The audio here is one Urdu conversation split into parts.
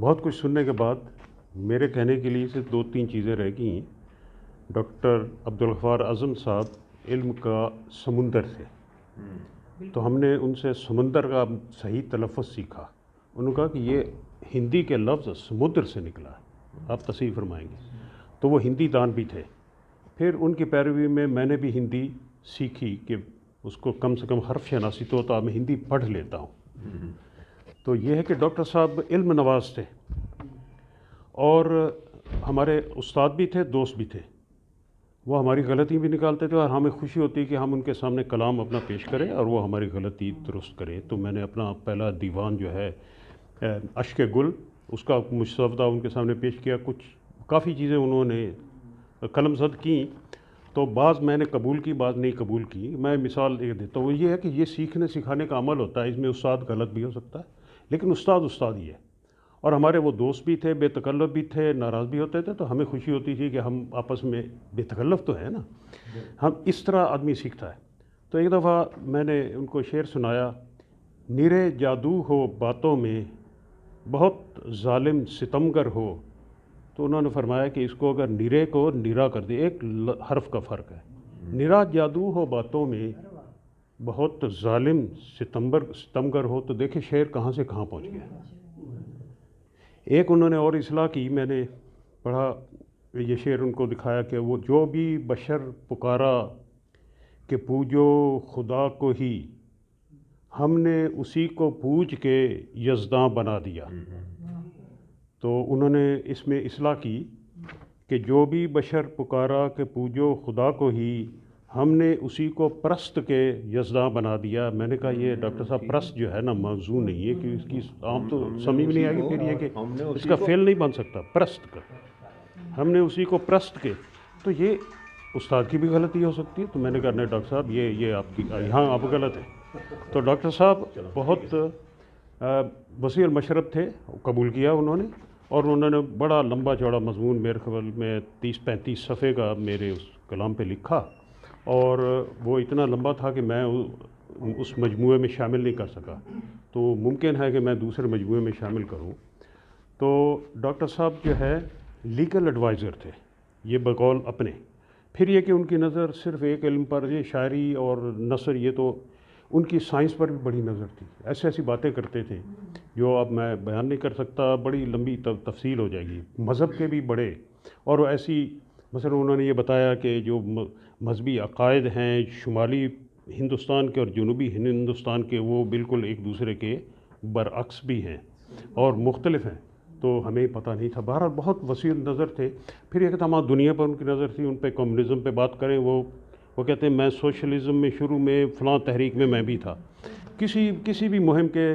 بہت کچھ سننے کے بعد میرے کہنے کے لیے صرف دو تین چیزیں رہ گئی ہیں۔ ڈاکٹر عبدالغفار اعظم صاحب علم کا سمندر تھے، تو ہم نے ان سے سمندر کا صحیح تلفظ سیکھا۔ انہوں نے کہا کہ یہ ہندی کے لفظ سمندر سے نکلا ہے، آپ تصحیح فرمائیں گے۔ تو وہ ہندی دان بھی تھے۔ پھر ان کی پیروی میں نے بھی ہندی سیکھی کہ اس کو کم سے کم حرف شناسی تو ہوتا، میں ہندی پڑھ لیتا ہوں۔ تو یہ ہے کہ ڈاکٹر صاحب علم نواز تھے اور ہمارے استاد بھی تھے، دوست بھی تھے۔ وہ ہماری غلطی بھی نکالتے تھے اور ہمیں خوشی ہوتی کہ ہم ان کے سامنے کلام اپنا پیش کریں اور وہ ہماری غلطی درست کرے۔ تو میں نے اپنا پہلا دیوان جو ہے اشک گل، اس کا مسودہ ان کے سامنے پیش کیا۔ کافی چیزیں انہوں نے قلم زد کیں، تو بعض میں نے قبول کی، بعض نہیں قبول کی۔ میں مثال ایک دیتا ہوں، وہ یہ ہے کہ یہ سیکھنے سکھانے کا عمل ہوتا ہے، اس میں استاد غلط بھی ہو سکتا ہے، لیکن استاد ہی ہے۔ اور ہمارے وہ دوست بھی تھے، بے تکلف بھی تھے، ناراض بھی ہوتے تھے، تو ہمیں خوشی ہوتی تھی کہ ہم آپس میں بے تکلف تو ہیں نا، ہم اس طرح آدمی سیکھتا ہے۔ تو ایک دفعہ میں نے ان کو شعر سنایا: نرے جادو ہو باتوں میں، بہت ظالم ستمگر ہو۔ تو انہوں نے فرمایا کہ اس کو اگر نرے کو نرا کر دے، ایک حرف کا فرق ہے، نرا جادو ہو باتوں میں، بہت ظالم ستمگر ہو، تو دیکھیں شعر کہاں سے کہاں پہنچ گیا۔ ایک انہوں نے اور اصلاح کی، میں نے پڑھا یہ شعر ان کو دکھایا کہ وہ جو بھی بشر پکارا کہ پوجو خدا کو ہی، ہم نے اسی کو پوج کے یزداں بنا دیا۔ تو انہوں نے اس میں اصلاح کی کہ جو بھی بشر پکارا کہ پوجو خدا کو ہی، ہم نے اسی کو پرست کے یزداں بنا دیا۔ میں نے کہا یہ ڈاکٹر صاحب پرست جو ہے نا موضوع نہیں ہے، کہ اس کی عام تو سمجھ میں نہیں آئے گی، پھر یہ کہ اس کا فعل نہیں بن سکتا پرست کا، ہم نے اسی کو پرست کے، تو یہ استاد کی بھی غلطی ہو سکتی ہے۔ تو میں نے کہا نہیں ڈاکٹر صاحب یہ آپ کی یہاں آپ غلط ہے۔ تو ڈاکٹر صاحب بہت وسیع المشرب تھے، قبول کیا انہوں نے، اور انہوں نے بڑا لمبا چوڑا مضمون میرے خیال میں 30-35 صفحے کا میرے اس کلام پہ لکھا، اور وہ اتنا لمبا تھا کہ میں اس مجموعے میں شامل نہیں کر سکا، تو ممکن ہے کہ میں دوسرے مجموعے میں شامل کروں۔ تو ڈاکٹر صاحب جو ہے لیگل ایڈوائزر تھے، یہ بقول اپنے۔ پھر یہ کہ ان کی نظر صرف ایک علم پر، یہ شاعری اور نثر، یہ تو ان کی سائنس پر بھی بڑی نظر تھی۔ ایسی باتیں کرتے تھے جو اب میں بیان نہیں کر سکتا، بڑی لمبی تفصیل ہو جائے گی۔ مذہب کے بھی بڑے، اور ایسی مثلا انہوں نے یہ بتایا کہ جو مذہبی عقائد ہیں شمالی ہندوستان کے اور جنوبی ہندوستان کے، وہ بالکل ایک دوسرے کے برعکس بھی ہیں اور مختلف ہیں، تو ہمیں پتہ نہیں تھا۔ بہرحال بہت وسیع نظر تھے۔ پھر ایک تمام دنیا پر ان کی نظر تھی، ان پہ کمیونزم پہ بات کریں، وہ کہتے ہیں میں سوشلزم میں شروع میں فلاں تحریک میں بھی تھا، کسی بھی مہم کے،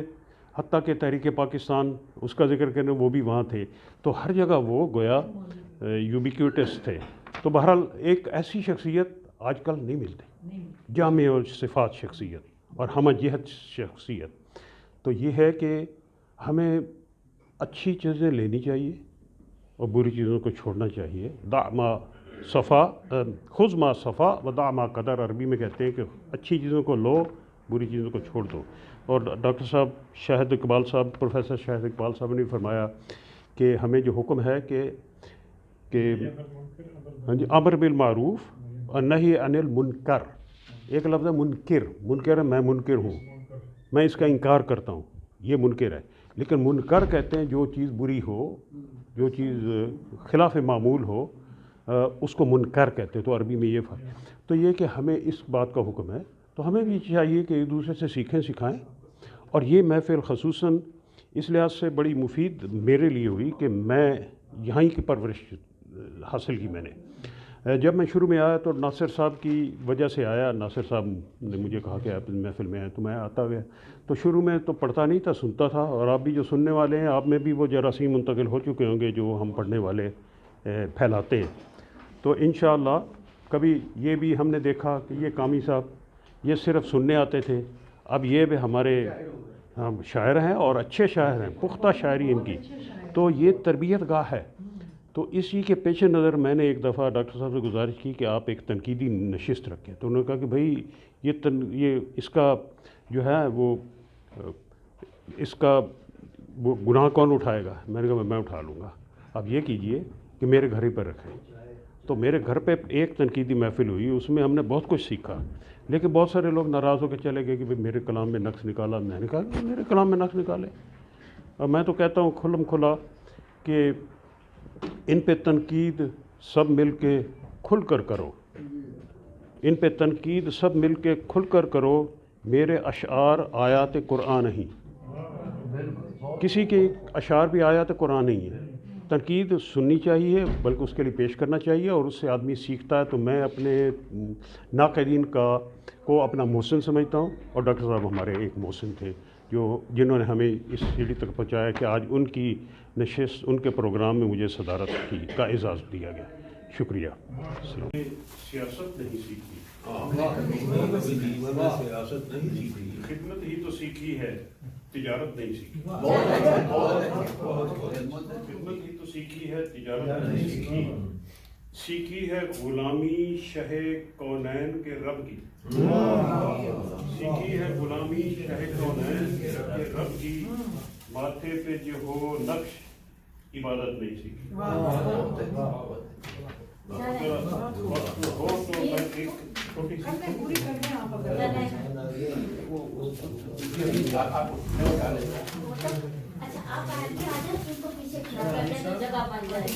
حتیٰ کہ تحریک پاکستان اس کا ذکر کرنے وہ بھی وہاں تھے۔ تو ہر جگہ وہ گویا یوبیکیوٹس تھے۔ تو بہرحال ایک ایسی شخصیت آج کل نہیں ملتی، جامع اور صفات شخصیت اور ہمہ جہت شخصیت۔ تو یہ ہے کہ ہمیں اچھی چیزیں لینی چاہیے اور بری چیزوں کو چھوڑنا چاہیے۔ دع ما صفا خذ ما صفا و دع ما قدر، عربی میں کہتے ہیں کہ اچھی چیزوں کو لو، بری چیزوں کو چھوڑ دو۔ اور ڈاکٹر صاحب شاہد اقبال صاحب، پروفیسر شاہد اقبال صاحب نے فرمایا کہ ہمیں جو حکم ہے کہ ہاں جی، امر بالمعروف اور نہی عن المنکر، ایک لفظ ہے منکر، منکر ہے میں منکر ہوں، میں اس کا انکار کرتا ہوں، یہ منکر ہے۔ لیکن منکر کہتے ہیں جو چیز بری ہو، جو چیز خلاف معمول ہو، اس کو منکر کہتے ہیں۔ تو عربی میں یہ فرق، تو یہ کہ ہمیں اس بات کا حکم ہے، تو ہمیں بھی چاہیے کہ ایک دوسرے سے سیکھیں سکھائیں۔ اور یہ محفل خصوصاً اس لحاظ سے بڑی مفید میرے لیے ہوئی کہ میں یہاں کی پرورش حاصل کی میں نے۔ جب میں شروع میں آیا تو ناصر صاحب کی وجہ سے آیا، ناصر صاحب نے مجھے کہا کہ آپ محفل میں آئے، تو میں آتا گیا۔ تو شروع میں تو پڑھتا نہیں تھا، سنتا تھا، اور آپ بھی جو سننے والے ہیں، آپ میں بھی وہ جراثیم منتقل ہو چکے ہوں گے جو ہم پڑھنے والے پھیلاتے ہیں۔ تو انشاءاللہ کبھی یہ بھی ہم نے دیکھا کہ یہ قامی صاحب یہ صرف سننے آتے تھے، اب یہ بھی ہمارے شاعر ہیں اور اچھے شاعر ہیں، پختہ شاعری ان کی، تو یہ تربیت گاہ ہے۔ تو اسی کے پیش نظر میں نے ایک دفعہ ڈاکٹر صاحب سے گزارش کی کہ آپ ایک تنقیدی نشست رکھیں۔ تو انہوں نے کہا کہ بھائی یہ اس کا جو ہے وہ اس کا وہ گناہ کون اٹھائے گا؟ میں نے کہا میں اٹھا لوں گا، اب یہ کیجئے کہ میرے گھر ہی پر رکھیں۔ تو میرے گھر پہ ایک تنقیدی محفل ہوئی، اس میں ہم نے بہت کچھ سیکھا، لیکن بہت سارے لوگ ناراض ہو کے چلے گئے کہ بھئی میرے کلام میں نقص نکالا۔ میں نے کہا میرے کلام میں نقص نکالے، اور میں تو کہتا ہوں کھلم کھلا کہ ان پہ تنقید سب مل کے کھل کر کرو، ان پہ تنقید سب مل کے کھل کر کرو، میرے اشعار آیات قرآن نہیں، کسی کے اشعار بھی آیات قرآن نہیں ہے۔ تنقید سننی چاہیے، بلکہ اس کے لیے پیش کرنا چاہیے، اور اس سے آدمی سیکھتا ہے۔ تو میں اپنے ناقدین کو اپنا محسن سمجھتا ہوں، اور ڈاکٹر صاحب ہمارے ایک محسن تھے جنہوں نے ہمیں اس سیڑھی تک پہنچایا کہ آج ان کی نشست، ان کے پروگرام میں مجھے صدارت کا اعزاز دیا گیا۔ شکریہ۔ سیاست نہیں سیکھی، خدمت ہی تو سیکھی ہے، تجارت نہیں سیکھی۔ خدمت ہی تو سیکھی ہے، تجارت نہیں سیکھی۔ سیکھی ہے غلامی شہ کونین کے رب کی، سیکھی ہے غلامی شہ کونین کے رب کی، ماتھے پہ جو ہو نقش عبادت نہیں سیکھی۔ ہو تو میں ایک چھوٹی سی جگہ بن جائے